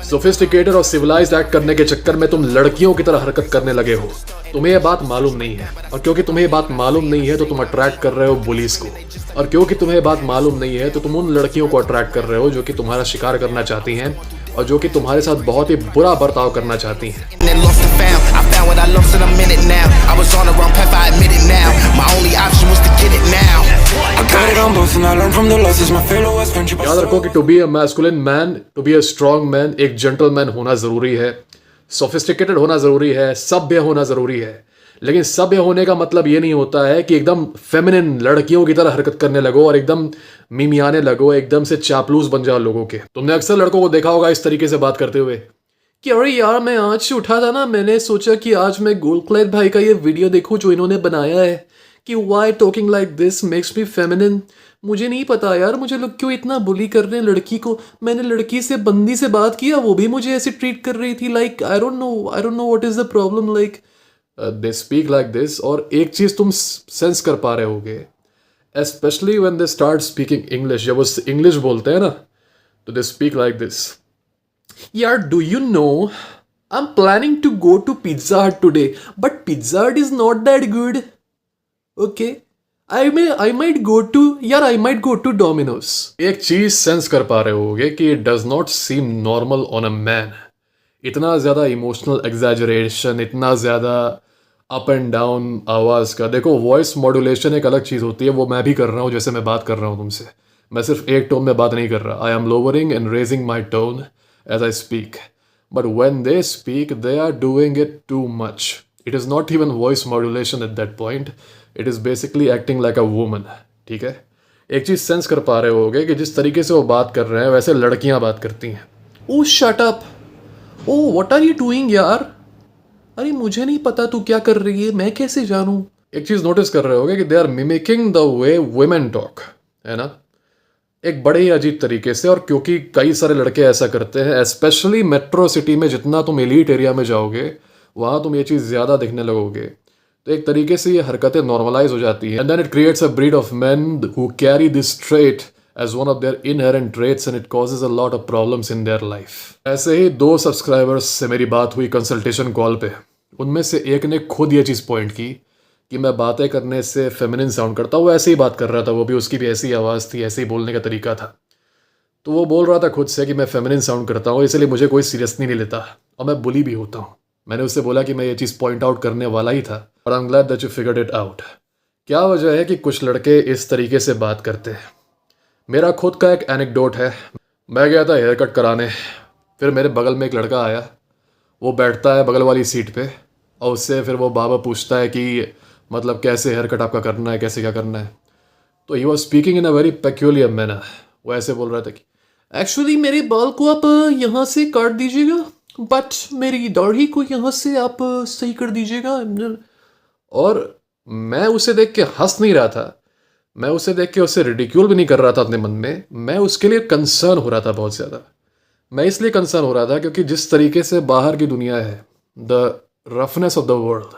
Sophisticated और civilised act करने के चक्कर में तुम लड़कियों की तरह हरकत करने लगे हो। तुम्हें ये बात मालूम नहीं है, और क्योंकि तुम्हें ये बात मालूम नहीं है तो तुम अट्रैक्ट कर रहे हो बुलीज को, और क्योंकि तुम्हें ये बात मालूम नहीं है तो तुम उन लड़कियों को अट्रैक्ट कर रहे हो जो कि तुम्हारा शिकार करना चाहती हैं और जो कि तुम्हारे साथ बहुत ही बुरा बर्ताव करना चाहती हैं। याद रखो कि to be a masculine man, to be a strong man, एक जेंटलमैन होना जरूरी है, सोफिस्टिकेटेड होना जरूरी है, सभ्य होना जरूरी है। लेकिन सभ्य होने का मतलब ये नहीं होता है कि एकदम फेमिनिन लड़कियों की तरह हरकत करने लगो और एकदम मिमियाने लगो, एकदम से चापलूस बन जाओ लोगों के। तुमने अक्सर लड़कों को देखा होगा इस तरीके से बात करते हुए कि अरे यार मैं आज से उठा था ना, मैंने सोचा कि आज मैं गोल्डक्लेड भाई का ये वीडियो देखूं जो इन्होंने बनाया है कि why talking like this makes me feminine. मुझे नहीं पता यार, मुझे लोग क्यों इतना बुली कर रहे हैं लड़की को। मैंने लड़की से बंदी से बात किया, वो भी मुझे ऐसे ट्रीट कर रही थी। Like I don't know what is the problem. Like they speak like this. और एक चीज तुम सेंस कर पा रहे होगे, especially when they start speaking English, जब वो इंग्लिश बोलते हैं ना तो दे स्पीक लाइक दिस। यार do you know I am planning to go to Pizza Hut today, but Pizza Hut is not that good. Okay, I might go to Domino's. एक चीज sense कर पा रहे होगे कि it does not seem normal on a man. इतना ज्यादा emotional exaggeration, इतना ज्यादा अप एंड डाउन आवाज का। देखो वॉइस मॉड्यूलेशन एक अलग चीज होती है, वो मैं भी कर रहा हूँ जैसे मैं बात कर रहा हूँ तुमसे। मैं सिर्फ एक टोन में बात नहीं कर रहा। I am lowering and raising my tone as I speak, but when they speak they are doing it too much. It is not even voice modulation at that point, it is basically acting like a woman. ठीक है, एक चीज़ sense कर पा रहे होगे कि जिस तरीके से वो बात कर रहे हैं वैसे लड़कियां बात करती हैं। Oh shut up, oh what are you doing यार। अरे मुझे नहीं पता तू क्या कर रही है, मैं कैसे जानूं। एक चीज़ नोटिस कर रहे होगे कि they are mimicking the way women talk, है ना, एक बड़े ही अजीब तरीके से। और क्योंकि कई सारे लड़के ऐसा करते हैं, स्पेशली मेट्रो सिटी में, जितना तुम एलीट एरिया में जाओगे वहाँ तुम ये चीज़ ज़्यादा दिखने लगोगे, तो एक तरीके से ये हरकतें नॉर्मलाइज हो जाती हैं। And then it creates a breed of men who carry this trait as one of their inherent traits and it causes a lot of problems in their life. ऐसे ही 2 सब्सक्राइबर्स से मेरी बात हुई कंसल्टेशन कॉल पे। उनमें से एक ने खुद ये चीज़ पॉइंट की कि मैं बातें करने से फेमिनिन साउंड करता हूँ। ऐसे ही बात कर रहा था वो भी, उसकी भी ऐसी आवाज़ थी, ऐसे ही बोलने का तरीका था। तो वो बोल रहा था खुद से कि मैं फेमिनिन साउंड करता हूँ, इसलिए मुझे कोई सीरियसली नहीं लेता और मैं बुली भी होता हूँ। मैंने उससे बोला कि मैं ये चीज़ पॉइंट आउट करने वाला ही था, और I am glad that you figured it out. क्या वजह है कि कुछ लड़के इस तरीके से बात करते हैं। मेरा खुद का एक एनेक्डोट है। मैं गया था हेयर कट कराने, फिर मेरे बगल में एक लड़का आया, वो बैठता है बगल वाली सीट पे, और उससे फिर वो बाबा पूछता है कि मतलब कैसे हेयर कट आपका करना है, कैसे क्या करना है। तो he was speaking in a very peculiar manner. वो ऐसे बोल रहा था कि एक्चुअली मेरे बाल को आप यहाँ से काट दीजिएगा, बट मेरी दाढ़ी को यहाँ से आप सही कर दीजिएगा। और मैं उसे देख के हंस नहीं रहा था, मैं उसे देख के उसे रिडिक्यूल भी नहीं कर रहा था अपने मन में। मैं उसके लिए कंसर्न हो रहा था बहुत ज़्यादा। मैं इसलिए कंसर्न हो रहा था क्योंकि जिस तरीके से बाहर की दुनिया है, the roughness of the world,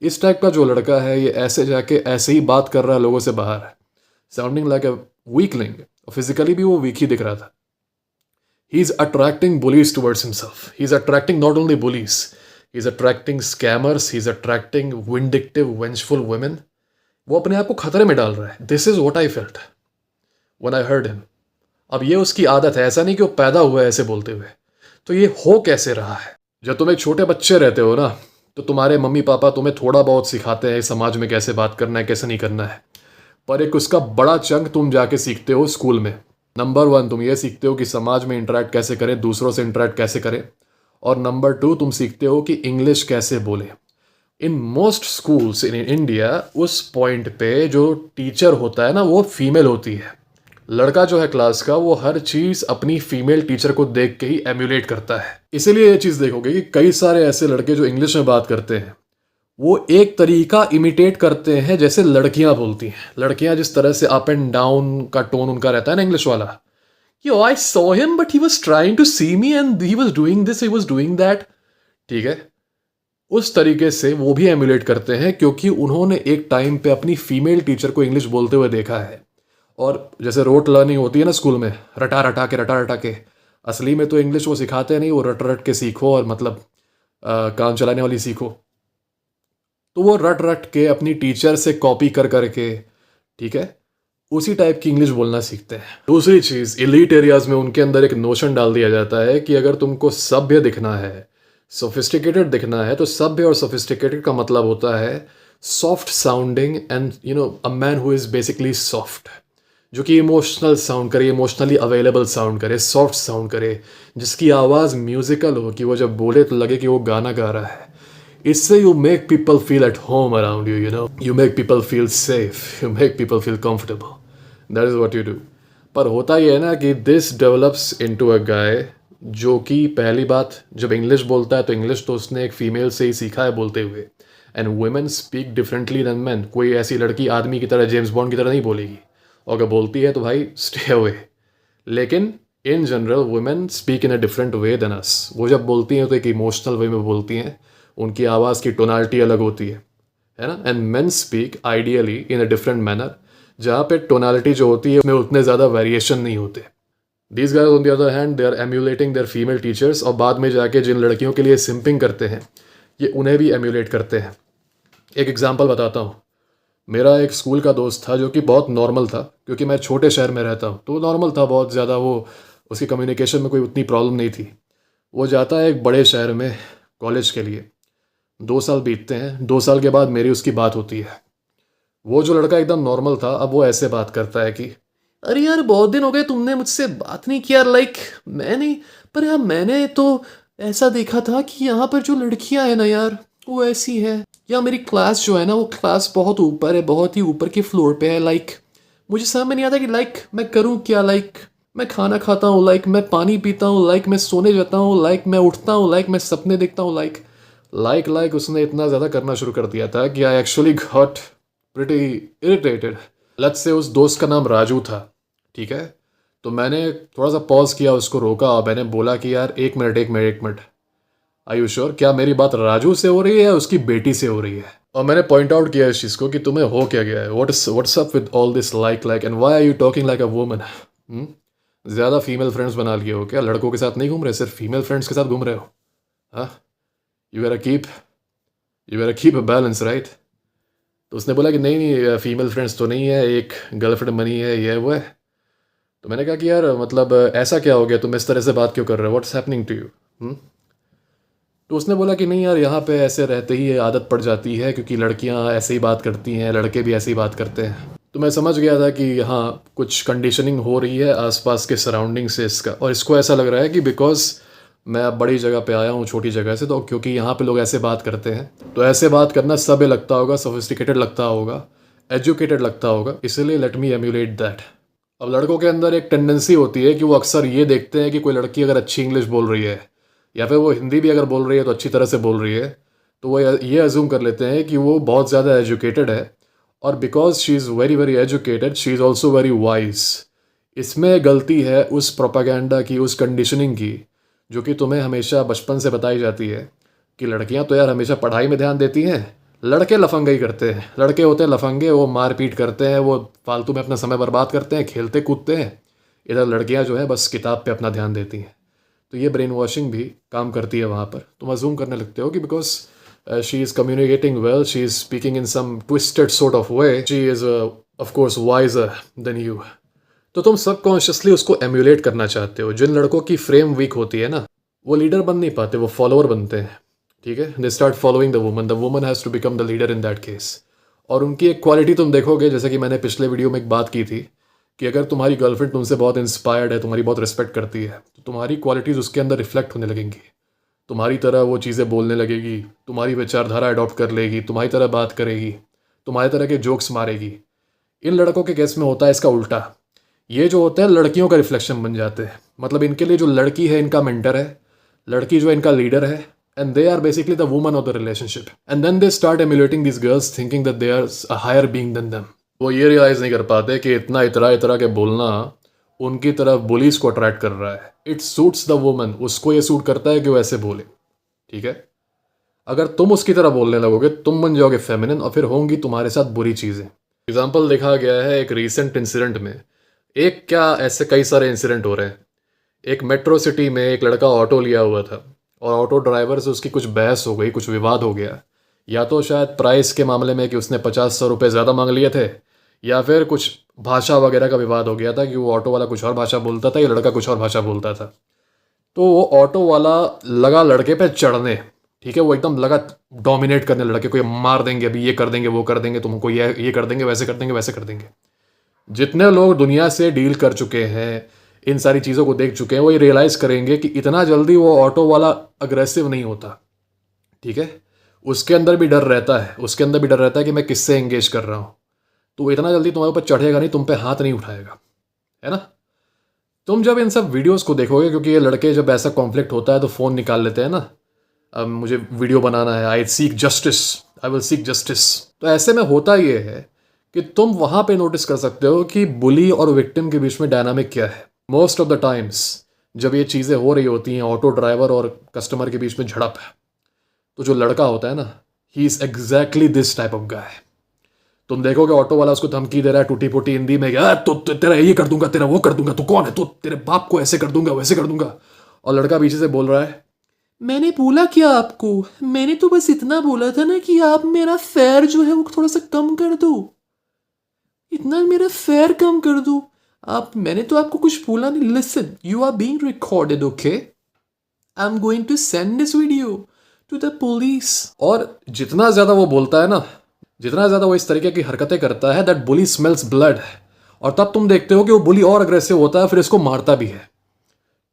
इस टाइप का जो लड़का है ये ऐसे जाके ऐसे ही बात कर रहा है लोगों से बाहर, साउंडिंग लाइक अ वीकलिंग। फिजिकली भी वो वीक ही दिख रहा था। He is attracting bullies towards himself. He is attracting not only bullies, he is attracting scammers, he is attracting vindictive, vengeful women. वो अपने आप को खतरे में डाल रहा है। This is what I felt when I heard him. अब ये उसकी आदत है, ऐसा नहीं कि वो पैदा हुआ है ऐसे बोलते हुए। तो ये हो कैसे रहा है? जब तुम एक छोटे बच्चे रहते हो ना, तो तुम्हारे मम्मी पापा तुम्हें थोड़ा बहुत सिखाते हैं समाज में कैसे बात करना है, कैसे नहीं करना है, पर एक उसका बड़ा चंक तुम जाके सीखते हो स्कूल में। नंबर 1 तुम ये सीखते हो कि समाज में इंटरेक्ट कैसे करें, दूसरों से इंटरेक्ट कैसे करें, और नंबर 2 तुम सीखते हो कि इंग्लिश कैसे बोले। In most schools in India उस पॉइंट पे जो टीचर होता है ना वो फीमेल होती है। लड़का जो है क्लास का वो हर चीज़ अपनी फीमेल टीचर को देख के ही एम्यूलेट करता है। इसीलिए ये चीज़ देखोगे कि कई सारे ऐसे लड़के जो इंग्लिश में बात करते हैं वो एक तरीका इमिटेट करते हैं जैसे लड़कियां बोलती हैं। लड़कियां जिस तरह से अप एंड डाउन का टोन उनका रहता है ना इंग्लिश वाला, yo I saw him but he was trying to see me and he was doing this, he was doing that. ठीक है, उस तरीके से वो भी एम्यूलेट करते हैं क्योंकि उन्होंने एक टाइम पे अपनी फीमेल टीचर को इंग्लिश बोलते हुए देखा है। और जैसे रोट लर्निंग होती है ना स्कूल में, रटा रटा के असली में तो इंग्लिश वो सिखाते नहीं, वो रट रट के सीखो और मतलब काम चलाने वाली सीखो। तो वो रट रट के अपनी टीचर से कॉपी कर करके, ठीक है, उसी टाइप की इंग्लिश बोलना सीखते हैं। दूसरी चीज़, एलीट एरियाज में उनके अंदर एक नोशन डाल दिया जाता है कि अगर तुमको सभ्य दिखना है, सोफिस्टिकेटेड दिखना है, तो सभ्य और सोफिस्टिकेटेड का मतलब होता है soft sounding and a man who is basically soft, जो कि इमोशनल साउंड करे, इमोशनली अवेलेबल साउंड करे, सॉफ्ट साउंड करे, जिसकी आवाज़ म्यूजिकल हो कि वो जब बोले तो लगे कि वो गाना गा रहा है। इससे you make people feel at home around you, you make people feel safe, you make people feel comfortable. That is what you do. पर होता ही है ना कि दिस डेवलप्स इनटू अ गाय जो कि पहली बात जब इंग्लिश बोलता है तो इंग्लिश तो उसने एक फीमेल से ही सीखा है बोलते हुए। And women speak differently than man. कोई ऐसी लड़की आदमी की तरह, जेम्स बॉन्ड की तरह नहीं बोलेगी, और अगर बोलती है तो भाई स्टे अवे। लेकिन in general women speak in a different way than us. वो जब बोलती हैं तो एक इमोशनल वे में बोलती हैं, उनकी आवाज़ की टोनालिटी अलग होती है ना। And main speak ideally in a different manner, जहाँ पे टोनालिटी जो होती है उसमें उतने ज़्यादा वेरिएशन नहीं होते। These guys on the other hand they are emulating their female teachers, और बाद में जाके जिन लड़कियों के लिए सिंपिंग करते हैं ये उन्हें भी एम्यूलेट करते हैं। एक एग्जांपल बताता हूँ। मेरा एक स्कूल का दोस्त था जो कि बहुत नॉर्मल था, क्योंकि मैं छोटे शहर में रहता हूँ तो नॉर्मल था बहुत ज़्यादा, वो उसकी कम्युनिकेशन में कोई उतनी प्रॉब्लम नहीं थी। वो जाता है एक बड़े शहर में कॉलेज के लिए, 2 साल बीतते हैं, 2 साल के बाद मेरी उसकी बात होती है। वो जो लड़का एकदम नॉर्मल था, अब वो ऐसे बात करता है कि अरे यार बहुत दिन हो गए तुमने मुझसे बात नहीं किया, लाइक मैं नहीं, पर यार मैंने तो ऐसा देखा था कि यहाँ पर जो लड़कियां हैं ना यार वो ऐसी है, या मेरी क्लास जो है ना वो क्लास बहुत ऊपर है, बहुत ही ऊपर के फ्लोर पे है, लाइक मुझे समझ में नहीं आता कि लाइक मैं करूँ क्या, लाइक मैं खाना खाता हूँ, लाइक मैं पानी पीता हूँ, लाइक मैं सोने जाता हूँ, लाइक मैं उठता हूँ, लाइक मैं सपने देखता हूँ, लाइक उसने इतना ज़्यादा करना शुरू कर दिया था कि I actually got pretty irritated. Let's say उस दोस्त का नाम राजू था, ठीक है। तो मैंने थोड़ा सा पॉज किया, उसको रोका और मैंने बोला कि यार एक मिनट, आई यू श्योर, क्या मेरी बात राजू से हो रही है या उसकी बेटी से हो रही है? और मैंने पॉइंट आउट किया इस चीज़ को कि तुम्हें हो क्या गया है, what's up with all this like and why are you talking like a woman? ज़्यादा फीमेल फ्रेंड्स बना लिए हो क्या? लड़कों के साथ नहीं घूम रहे, सिर्फ फीमेल फ्रेंड्स के साथ घूम रहे हो? हाँ, you gotta keep a balance, right? तो उसने बोला कि नहीं नहीं, फीमेल फ्रेंड्स तो नहीं है, एक गर्लफ्रेंड बनी है, ये वो है। तो मैंने कहा कि यार मतलब ऐसा क्या हो गया, तुम इस तरह से बात क्यों कर रहे हो, व्हाट्स हैपनिंग टू यू? तो उसने बोला कि नहीं यार यहाँ पे ऐसे रहते ही ये आदत पड़ जाती है, क्योंकि लड़कियाँ ऐसे ही बात करती हैं, लड़के भी ऐसे ही बात करते हैं। तो मैं समझ गया था कि यहाँ कुछ कंडीशनिंग हो रही है आसपास के सराउंडिंग से इसका, और इसको ऐसा लग रहा है कि बिकॉज मैं अब बड़ी जगह पे आया हूँ छोटी जगह से, तो क्योंकि यहाँ पे लोग ऐसे बात करते हैं तो ऐसे बात करना सभ्य लगता होगा, सोफिस्टिकेटेड लगता होगा, एजुकेटेड लगता होगा, इसलिए लेट मी एम्यूलेट दैट। अब लड़कों के अंदर एक टेंडेंसी होती है कि वो अक्सर ये देखते हैं कि कोई लड़की अगर अच्छी इंग्लिश बोल रही है या फिर वो हिंदी भी अगर बोल रही है तो अच्छी तरह से बोल रही है, तो वो ये अज्यूम कर लेते हैं कि वो बहुत ज़्यादा एजुकेटेड है, और because she is very very educated she is also very wise. इसमें गलती है उस प्रोपागेंडा की, उस कंडीशनिंग की, जो कि तुम्हें हमेशा बचपन से बताई जाती है कि लड़कियां तो यार हमेशा पढ़ाई में ध्यान देती हैं, लड़के लफंगाई करते हैं, लड़के होते हैं लफंगे, वो मारपीट करते हैं, वो फालतू में अपना समय बर्बाद करते हैं, खेलते कूदते हैं। इधर लड़कियां जो है बस किताब पे अपना ध्यान देती हैं। तो ये ब्रेन वॉशिंग भी काम करती है वहाँ पर। तुम अज्यूम करने लगते हो कि because she is communicating well, she is speaking in some twisted sort of way, she is of course wiser than you. तो तुम सबकॉन्शियसली उसको एम्यूलेट करना चाहते हो। जिन लड़कों की फ्रेम वीक होती है ना, वो लीडर बन नहीं पाते, वो फॉलोअर बनते हैं, ठीक है। They start following the woman has to become the leader in that case. और उनकी एक क्वालिटी तुम देखोगे, जैसे कि मैंने पिछले वीडियो में एक बात की थी कि अगर तुम्हारी गर्लफ्रेंड तुमसे बहुत इंस्पायर्ड है, तुम्हारी बहुत रिस्पेक्ट करती है, तो तुम्हारी क्वालिटीज़ उसके अंदर रिफ्लेक्ट होने लगेंगी। तुम्हारी तरह वो चीज़ें बोलने लगेगी, तुम्हारी विचारधारा अडॉप्ट कर लेगी, तुम्हारी तरह बात करेगी, तुम्हारी तरह के जोक्स मारेगी। इन लड़कों के केस में होता है इसका उल्टा। ये जो होता है लड़कियों का रिफ्लेक्शन बन जाते हैं। मतलब इनके लिए जो लड़की है इनका मेंटर है, लड़की जो है इनका लीडर है, and they are basically the woman of the relationship. And then they start emulating this girls thinking that they are a higher being then them. वो ये रियलाइज़ नहीं कर पाते कि इतना इतरा के बोलना उनकी तरफ बुलीज को अट्रैक्ट कर रहा है। इट सूट्स द वुमन, उसको ये सूट करता है कि वो ऐसे बोले, ठीक है। अगर तुम उसकी तरह बोलने लगोगे तुम बन जाओगे फेमिनिन, और फिर होंगी तुम्हारे साथ बुरी चीज़ें। एग्जाम्पल देखा गया है एक रीसेंट इंसिडेंट में, एक क्या ऐसे कई सारे इंसिडेंट हो रहे हैं। एक मेट्रो सिटी में एक लड़का ऑटो लिया हुआ था और ऑटो ड्राइवर से उसकी कुछ बहस हो गई, कुछ विवाद हो गया। या तो शायद प्राइस के मामले में कि उसने 50-100 रुपये ज़्यादा मांग लिए थे, या फिर कुछ भाषा वगैरह का विवाद हो गया था कि वो ऑटो वाला कुछ और भाषा बोलता था, ये लड़का कुछ और भाषा बोलता था। तो वो ऑटो वाला लगा लड़के पे चढ़ने, ठीक है, वो एकदम लगा डोमिनेट करने लड़के को, ये मार देंगे अभी, ये कर देंगे, वो कर देंगे, तुमको ये कर देंगे, वैसे कर देंगे, वैसे कर देंगे। जितने लोग दुनिया से डील कर चुके हैं, इन सारी चीज़ों को देख चुके हैं, वो ये रियलाइज़ करेंगे कि इतना जल्दी वो ऑटो वाला अग्रेसिव नहीं होता, ठीक है। उसके अंदर भी डर रहता है, उसके अंदर भी डर रहता है कि मैं किससे एंगेज कर रहा हूँ। तो वो इतना जल्दी तुम्हारे ऊपर चढ़ेगा नहीं, तुम पे हाथ नहीं उठाएगा, है ना। तुम जब इन सब वीडियोस को देखोगे, क्योंकि ये लड़के जब ऐसा कॉन्फ्लिक्ट होता है तो फ़ोन निकाल लेते हैं ना, अब मुझे वीडियो बनाना है, आई seek justice, I will seek justice. तो ऐसे में होता ये है कि तुम वहाँ पे नोटिस कर सकते हो कि बुली और विक्टिम के बीच में डायनामिक क्या है। मोस्ट ऑफ द टाइम्स जब ये चीज़ें हो रही होती हैं, ऑटो ड्राइवर और कस्टमर के बीच में झड़प है, तो जो लड़का होता है ना, he is exactly this type of guy. तुम देखोगे ऑटो वाला उसको धमकी दे रहा है टूटी फूटी हिंदी में, तो तेरा ये कर दूंगा, तेरा वो कर दूंगा, तू कौन है, तो तेरे बाप को ऐसे कर दूंगा, वैसे कर दूंगा। और लड़का पीछे से बोल रहा है, मैंने बोला क्या आपको, मैंने तो बस इतना बोला था ना कि आप मेरा फेयर जो है वो थोड़ा सा कम कर दो, इतना मेरा फेयर कम कर दो आप, मैंने तो आपको कुछ बोला नहीं। Listen, you are being recorded, okay, I am going to send this video to the police. और जितना ज्यादा वो बोलता है ना, जितना ज्यादा वो इस तरीके की हरकतें करता है, दैट बुली स्मेल्स ब्लड। और तब तुम देखते हो कि वो बुली और अग्रेसिव होता है, फिर इसको मारता भी है,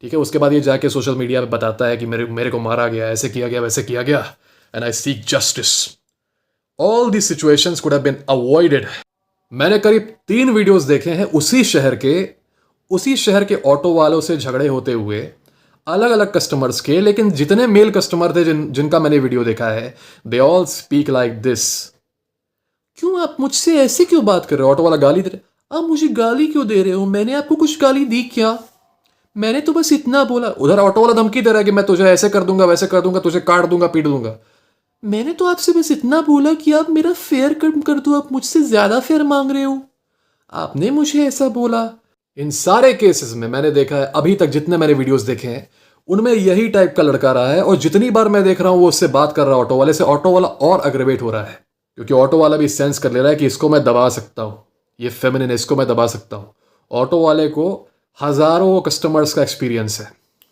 ठीक है। उसके बाद ये जाके सोशल मीडिया पे बताता है कि मेरे को मारा गया, ऐसे किया गया, वैसे किया गया, and I seek justice. All the situations could have been avoided. मैंने करीब 3 वीडियोस देखे हैं उसी शहर के ऑटो वालों से झगड़े होते हुए, अलग अलग कस्टमर्स के, लेकिन जितने मेल कस्टमर थे जिनका मैंने वीडियो देखा है, they all speak like this. क्यों आप मुझसे ऐसे क्यों बात कर रहे हो? ऑटो वाला गाली दे रहे, आप मुझे गाली क्यों दे रहे हो? मैंने आपको कुछ गाली दी क्या? मैंने तो बस इतना बोला। उधर ऑटो वाला धमकी दे रहा है कि मैं तुझे ऐसे कर दूंगा, वैसे कर दूंगा, तुझे काट दूंगा, पीट दूंगा। मैंने तो आपसे बस इतना बोला कि आप मेरा फेयर कम कर दो, आप मुझसे ज्यादा फेयर मांग रहे हो, आपने मुझे ऐसा बोला। इन सारे केसेस में मैंने देखा है, अभी तक जितने मैंने वीडियोस देखे हैं, उनमें यही टाइप का लड़का रहा है। और जितनी बार मैं देख रहा हूं वो उससे बात कर रहा है ऑटो वाले से, ऑटो वाला और अग्रेवेट हो रहा है, क्योंकि ऑटो वाला भी सेंस कर ले रहा है कि इसको मैं दबा सकता हूं, ये फेमिनिन है, इसको मैं दबा सकता हूं। ऑटो वाले को हजारों कस्टमर्स का एक्सपीरियंस है,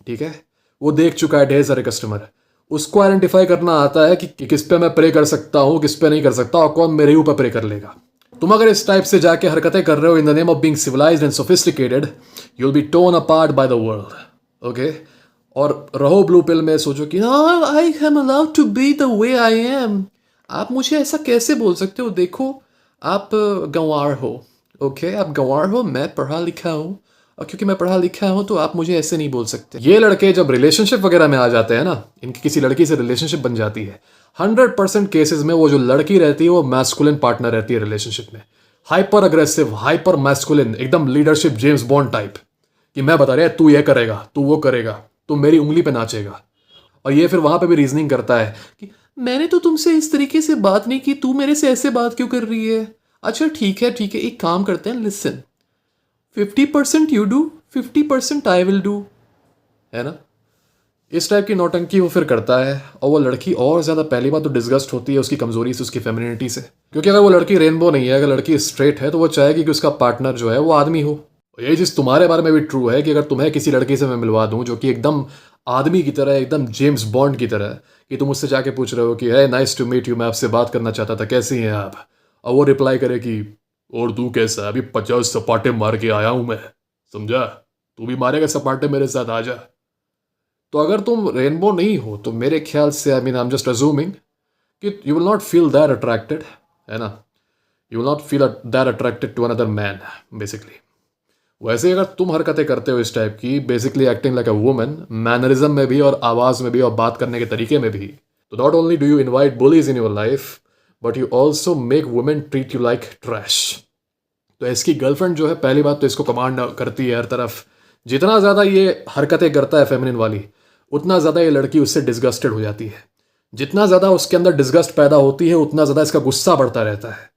ठीक है, वो देख चुका है ढेर सारे कस्टमर। उसको आइडेंटिफाई करना आता है कि किस पे मैं प्रे कर सकता हूं, किस पे नहीं कर सकता, और कौन मेरे ऊपर प्रे कर लेगा। तुम अगर इस टाइप से जाके हरकतें कर रहे हो in the name of being civilised and sophisticated, you will be torn apart by the world, okay. और रहो ब्लू पिल में, सोचो कि I am allowed to be the way I am. आप मुझे ऐसा कैसे बोल सकते हो? देखो, आप गंवार हो, ओके, आप गंवार हो, मैं पढ़ा लिखा हूँ, और क्योंकि मैं पढ़ा लिखा हूं तो आप मुझे ऐसे नहीं बोल सकते। ये लड़के जब रिलेशनशिप वगैरह में आ जाते हैं ना, इनकी किसी लड़की से रिलेशनशिप बन जाती है, 100% केसेस में वो जो लड़की रहती है वो मैस्कुलिन पार्टनर रहती है रिलेशनशिप में, हाइपर अग्रेसिव, हाइपर मैस्कुलिन, एकदम लीडरशिप जेम्स बॉन्ड टाइप, कि मैं बता रहा तू ये करेगा, तू वो करेगा, तू मेरी उंगली पे नाचेगा। और ये फिर वहां पे भी रीजनिंग करता है कि मैंने तो तुमसे इस तरीके से बात नहीं की, तू मेरे से ऐसे बात क्यों कर रही है? अच्छा ठीक है, एक काम करते हैं, listen, 50% you do, 50% I will do, है ना। इस टाइप की नौटंकी वो फिर करता है। और वो लड़की और ज़्यादा, पहली बात तो डिस्गस्ट होती है उसकी कमज़ोरी से, उसकी फेमिनिटी से, क्योंकि अगर वो लड़की रेनबो नहीं है, अगर लड़की स्ट्रेट है, तो वो चाहेगी कि उसका पार्टनर जो है वो आदमी हो। ये चीज़ तुम्हारे बारे में भी ट्रू है कि अगर तुम्हें किसी लड़की से मैं मिलवा दूँ जो कि एकदम आदमी की तरह, एकदम जेम्स बॉन्ड की तरह, कि तुम उससे जाके पूछ रहे हो कि है नाइस टू मीट यू, मैं आपसे बात करना चाहता था, कैसी हैं आप, और वो रिप्लाई करे कि और तू कैसा, अभी 50 सपाटे मार के आया हूं मैं, समझा, तू भी मारेगा सपाटे मेरे साथ, आ जा। तो अगर तुम रेनबो नहीं हो तो मेरे ख्याल से, आई एम जस्ट अज्यूमिंग कि you will not feel that attracted, है ना, you will not feel that attracted to another man basically. वैसे अगर तुम हरकतें करते हो इस टाइप की, basically acting like a woman, mannerism में भी और आवाज़ में भी और बात करने के तरीके में भी, तो not only do you invite bullies in your life, but you also make women treat you like trash. तो इसकी गर्लफ्रेंड जो है, पहली बात तो इसको कमांड करती है हर तरफ। जितना ज़्यादा ये हरकतें करता है फेमिनिन वाली, उतना ज़्यादा ये लड़की उससे डिस्गस्टेड हो जाती है। जितना ज़्यादा उसके अंदर डिस्गस्ट पैदा होती है, उतना ज़्यादा इसका गुस्सा बढ़ता रहता है।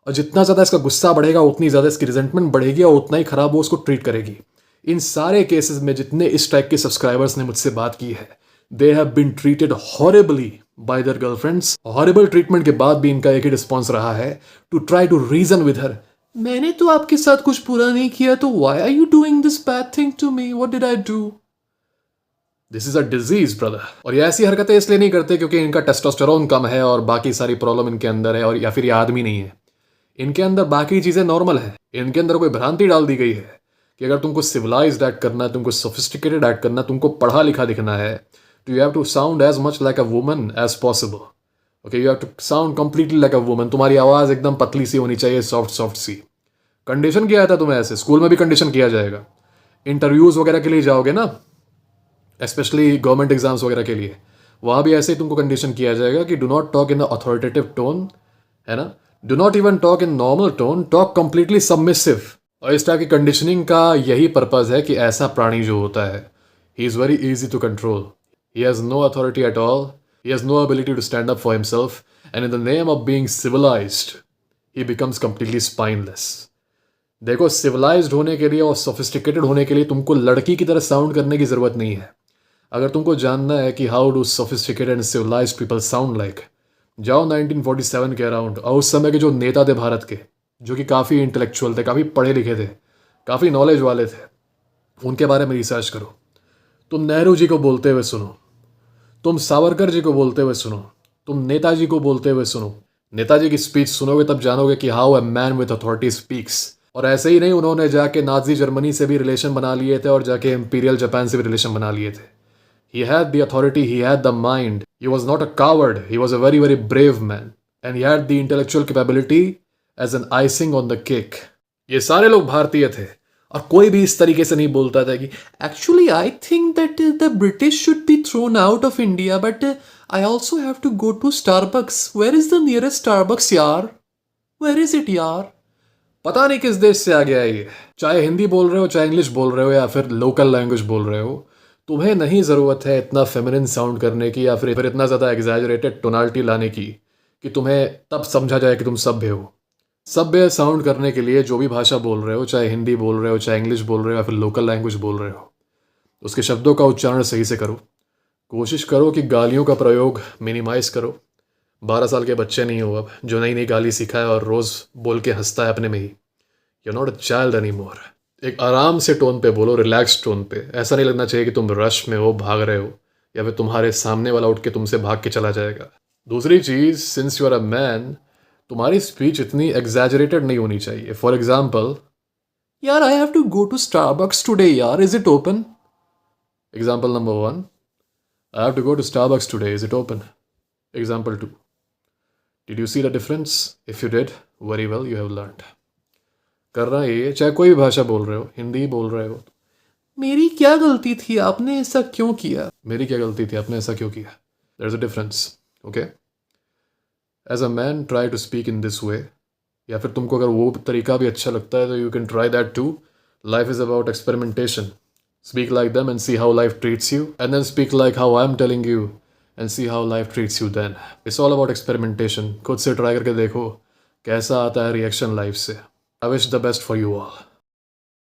और जितना ज़्यादा इसका गुस्सा बढ़ेगा, उतनी ज़्यादा इसकी रिजेंटमेंट बढ़ेगी और उतना ही ख़राब वो उसको ट्रीट करेगी। इन सारे केसेस में जितने इस टाइप के सब्सक्राइबर्स ने मुझसे बात की है, they have been treated horribly by their girlfriends. Horrible treatment के बाद भी इनका एक ही रिस्पॉन्स रहा है, to try to reason with her. मैंने तो आपके साथ कुछ बुरा नहीं किया, तो why are you doing this bad thing to me, what did I do? This is a disease brother. और ये ऐसी हरकतें इसलिए नहीं करते क्योंकि इनका टेस्टोस्टेरोन कम है और बाकी सारी प्रॉब्लम इनके अंदर है, और या फिर ये आदमी नहीं है। इनके अंदर बाकी चीजें नॉर्मल है। इनके अंदर कोई भ्रांति डाल दी गई है कि अगर तुमको सिविलाइज्ड एक्ट करना है, तुमको सोफिस्टिकेटेड एक्ट करना है, तुमको पढ़ा लिखा दिखना है, तो you have to sound as much like a woman as possible. Okay, you have to sound completely like a woman. तुम्हारी आवाज एकदम पतली सी होनी चाहिए, सॉफ्ट सॉफ्ट सी। कंडीशन किया था तुम्हें ऐसे, स्कूल में भी कंडीशन किया जाएगा। इंटरव्यूज वगैरह के लिए जाओगे ना, स्पेशली गवर्नमेंट एग्जाम्स वगैरह के लिए, वहाँ भी ऐसे ही तुमको कंडीशन किया जाएगा कि do not talk in the authoritative tone, है ना, do not even talk in normal tone, talk completely submissive. और इस टाइप की कंडीशनिंग का यही पर्पज है कि ऐसा प्राणी जो होता है, he is very easy to control, he has no authority at all, he has no ability to stand up for himself, and in the name of being civilised he becomes completely spineless. देखो, civilised होने के लिए और sophisticated होने के लिए तुमको लड़की की तरह साउंड करने की ज़रूरत नहीं है। अगर तुमको जानना है कि how do sophisticated and civilised people sound like, जाओ 1947 के अराउंड, और उस समय के जो नेता थे भारत के, जो कि काफ़ी इंटेलेक्चुअल थे, काफ़ी पढ़े लिखे थे, काफ़ी नॉलेज वाले थे, उनके बारे में रिसर्च करो। तुम नेहरू जी को बोलते हुए सुनो, तुम सावरकर जी को बोलते हुए सुनो, तुम नेताजी को बोलते हुए सुनो। नेताजी की स्पीच सुनोगे तब जानोगे कि how a man with authority speaks. और ऐसे ही नहीं, उन्होंने जाके नाजी जर्मनी से भी रिलेशन बना लिए थे और जाके इंपीरियल जापान से भी रिलेशन बना लिए थे। He had the authority, he had the mind, he was not a coward, he was a very, very brave man. And he had the intellectual capability as an icing on the cake. ये सारे लोग भारतीय थे, और कोई भी इस तरीके से नहीं बोलता था कि actually I think that the British should be thrown out of India, but I also have to go to Starbucks. Where is the nearest Starbucks यार? Where is it यार? पता नहीं किस देश से आ गया है ये। चाहे हिंदी बोल रहे हो, चाहे इंग्लिश बोल रहे हो, या फिर लोकल लैंग्वेज बोल रहे हो, तुम्हें नहीं ज़रूरत है इतना फेमिनिन साउंड करने की, या फिर इतना ज़्यादा एग्जैजरेटेड टोनालिटी लाने की कि तुम्हें तब समझा जाए कि तुम सभ्य हो। सभ्य साउंड करने के लिए जो भी भाषा बोल रहे हो, चाहे हिंदी बोल रहे हो, चाहे इंग्लिश बोल रहे हो, या फिर लोकल लैंग्वेज बोल रहे हो, उसके शब्दों का उच्चारण सही से करो। कोशिश करो कि गालियों का प्रयोग मिनिमाइज़ करो। 12 साल के बच्चे नहीं हो अब, जो नई नई गाली सीखा है और रोज़ बोल के हंसता है अपने में ही। You not a child any more. एक आराम से टोन पे बोलो, रिलैक्स टोन पे। ऐसा नहीं लगना चाहिए कि तुम रश में हो, भाग रहे हो, या फिर तुम्हारे सामने वाला उठ के तुमसे भाग के चला जाएगा। दूसरी चीज़, since you are a man, तुम्हारी स्पीच इतनी एग्जैजरेटेड नहीं होनी चाहिए। फॉर एग्जाम्पल, यार I have to go to Starbucks today यार, is it open? Example number 1, I have to go to Starbucks today, is it open? Example 2, did you see the difference? If you did, very well, you have learned. करना ये, चाहे कोई भी भाषा बोल रहे हो, हिंदी बोल रहे हो। मेरी क्या गलती थी, आपने ऐसा क्यों किया? मेरी क्या गलती थी, आपने ऐसा क्यों किया? There is a difference, okay? As a man try to speak in this way, या फिर तुमको अगर वो तरीका भी अच्छा लगता है तो you can try that too. Life is about experimentation. Speak like them and see how life treats you, and then speak like how I am telling you and see how life treats you then. It's all about experimentation. खुद से try करके देखो कैसा आता है reaction life से। I wish the best for you all.